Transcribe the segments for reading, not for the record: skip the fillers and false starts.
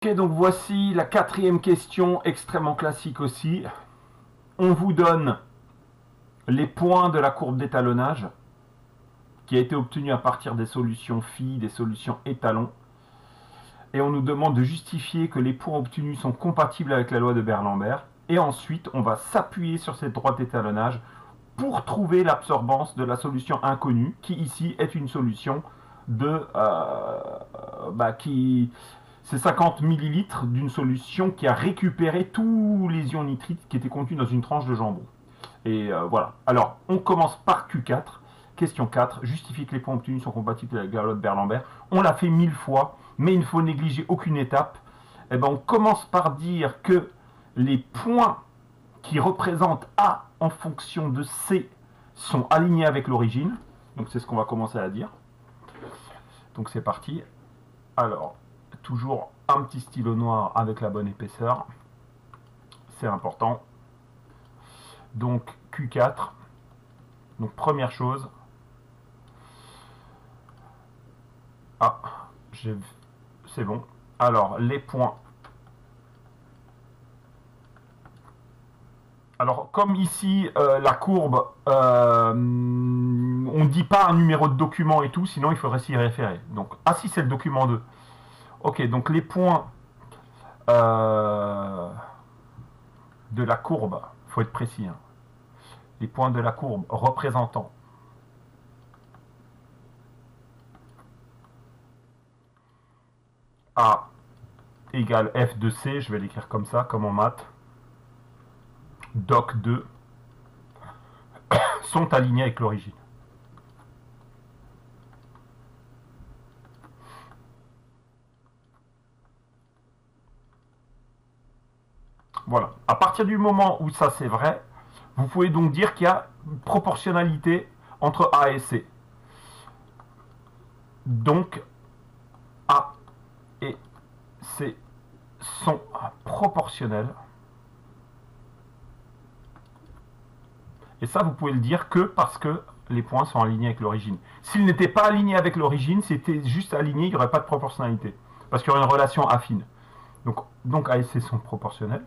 Ok, donc voici la quatrième question, extrêmement classique aussi. On vous donne les points de la courbe d'étalonnage qui a été obtenue à partir des solutions phi, des solutions étalons. Et on nous demande de justifier que les points obtenus sont compatibles avec la loi de Beer-Lambert. Et ensuite, on va s'appuyer sur cette droite d'étalonnage pour trouver l'absorbance de la solution inconnue, qui ici est une solution de c'est 50 millilitres d'une solution qui a récupéré tous les ions nitriques qui étaient contenus dans une tranche de jambon. Et voilà. Alors, on commence par Q4. Question 4. Justifie que les points obtenus sont compatibles avec la loi de Beer-Lambert. On l'a fait 1000 fois, mais il ne faut négliger aucune étape. Eh ben, on commence par dire que les points qui représentent A en fonction de C sont alignés avec l'origine. Donc c'est ce qu'on va commencer à dire. Donc c'est parti. Alors, toujours un petit stylo noir avec la bonne épaisseur. C'est important. Donc Q4. Donc première chose. Ah, c'est bon. Alors, les points. Alors, comme ici, la courbe, on ne dit pas un numéro de document et tout, sinon il faudrait s'y référer. Donc, ah si, c'est le document 2. Ok, donc les points de la courbe, il faut être précis, hein. Les points de la courbe représentant A égale F de C, je vais l'écrire comme ça, comme en maths, doc 2, sont alignés avec l'origine. Voilà. À partir du moment où ça c'est vrai, vous pouvez donc dire qu'il y a une proportionnalité entre A et C. Donc, A et C sont proportionnels. Et ça, vous pouvez le dire que parce que les points sont alignés avec l'origine. S'ils n'étaient pas alignés avec l'origine, c'était juste aligné, il n'y aurait pas de proportionnalité. Parce qu'il y aurait une relation affine. Donc A et C sont proportionnels.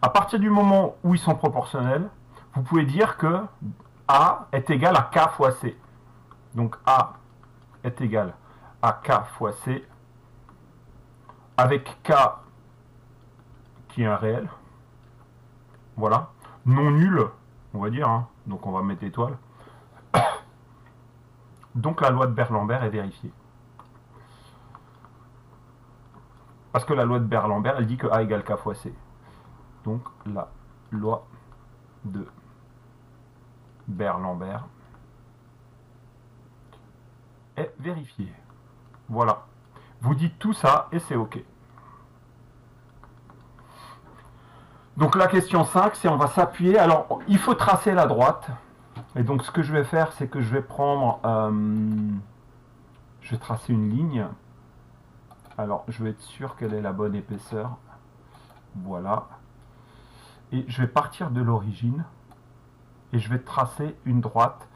À partir du moment où ils sont proportionnels, vous pouvez dire que A est égal à K fois C. Donc A est égal à K fois C, avec K qui est un réel. Voilà. Non nul, on va dire, hein. Donc on va mettre étoile. Donc la loi de Beer-Lambert est vérifiée. Parce que la loi de Beer-Lambert, elle dit que A égale K fois C. Donc la loi de Beer-Lambert est vérifiée. Voilà. Vous dites tout ça et c'est OK. Donc la question 5, c'est on va s'appuyer. Alors, il faut tracer la droite. Et donc ce que je vais faire, c'est que je vais prendre... je vais tracer une ligne. Alors, je vais être sûr qu'elle ait la bonne épaisseur. Voilà. Et je vais partir de l'origine. Et je vais tracer une droite.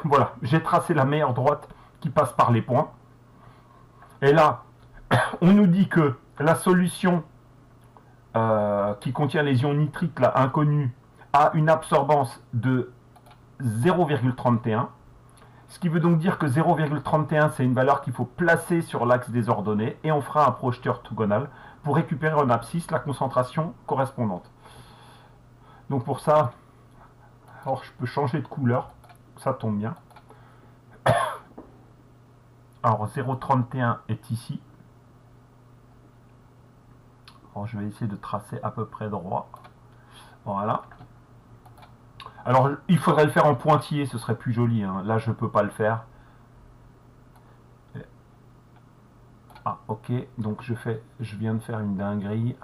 Voilà, j'ai tracé la meilleure droite qui passe par les points. Et là, on nous dit que la solution qui contient les ions nitriques là, inconnus a une absorbance de 0,31. Ce qui veut donc dire que 0,31 c'est une valeur qu'il faut placer sur l'axe des ordonnées et on fera un projeteur orthogonal pour récupérer en abscisse la concentration correspondante. Donc pour ça, alors je peux changer de couleur, ça tombe bien. Alors 0,31 est ici. Alors je vais essayer de tracer à peu près droit. Voilà. Alors il faudrait le faire en pointillé, ce serait plus joli, hein. Là je peux pas le faire. Ah ok, donc je viens de faire une dinguerie.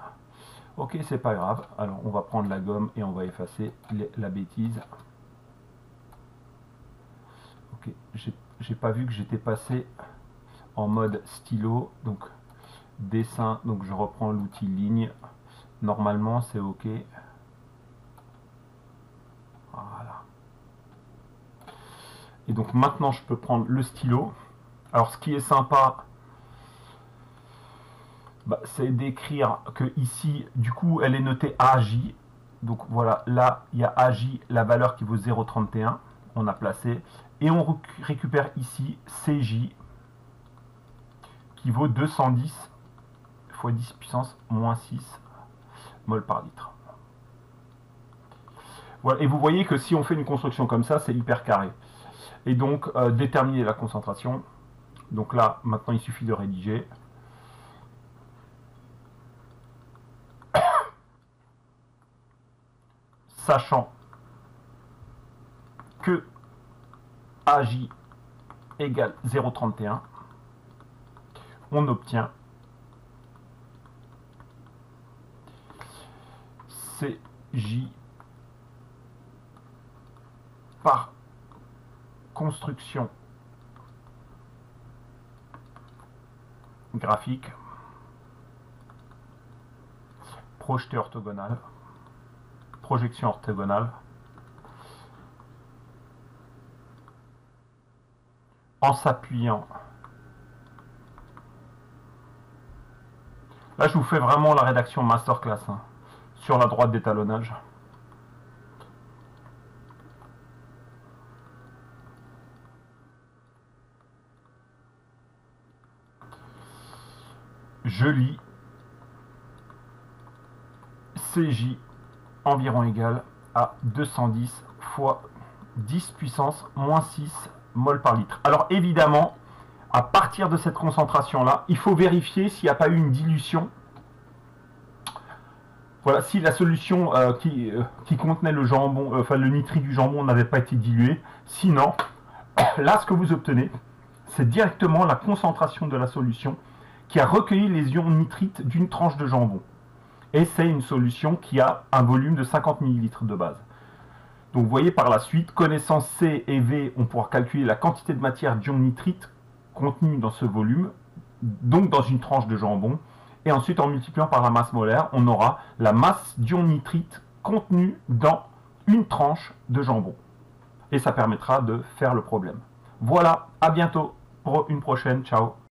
Ok, c'est pas grave. Alors on va prendre la gomme et on va effacer la bêtise. Ok, j'ai pas vu que j'étais passé en mode stylo, donc dessin, donc je reprends l'outil ligne. Normalement c'est ok. Voilà. Et donc maintenant je peux prendre le stylo. Alors ce qui est sympa, C'est d'écrire que ici, du coup, elle est notée AJ. Donc voilà, là, il y a AJ, la valeur qui vaut 0,31. On a placé. Et on récupère ici CJ qui vaut 210 fois 10 puissance moins 6 mol par litre. Voilà. Et vous voyez que si on fait une construction comme ça, c'est hyper carré. Et donc, déterminer la concentration. Donc là, maintenant, il suffit de rédiger. Sachant que AJ égale 0,31, on obtient CJ par construction graphique, projeté orthogonal, projection orthogonale, en s'appuyant. Là, je vous fais vraiment la rédaction masterclass hein, sur la droite d'étalonnage. Je lis CJ environ égal à 210 fois 10 puissance moins 6 mol par litre. Alors évidemment, à partir de cette concentration-là, il faut vérifier s'il n'y a pas eu une dilution. Voilà, si la solution qui contenait le jambon, le nitrite du jambon n'avait pas été dilué. Sinon, là, ce que vous obtenez, c'est directement la concentration de la solution qui a recueilli les ions nitrites d'une tranche de jambon. Et c'est une solution qui a un volume de 50 ml de base. Donc vous voyez par la suite, connaissant C et V, on pourra calculer la quantité de matière d'ion nitrite contenue dans ce volume, donc dans une tranche de jambon. Et ensuite, en multipliant par la masse molaire, on aura la masse d'ion nitrite contenue dans une tranche de jambon. Et ça permettra de faire le problème. Voilà, à bientôt pour une prochaine. Ciao.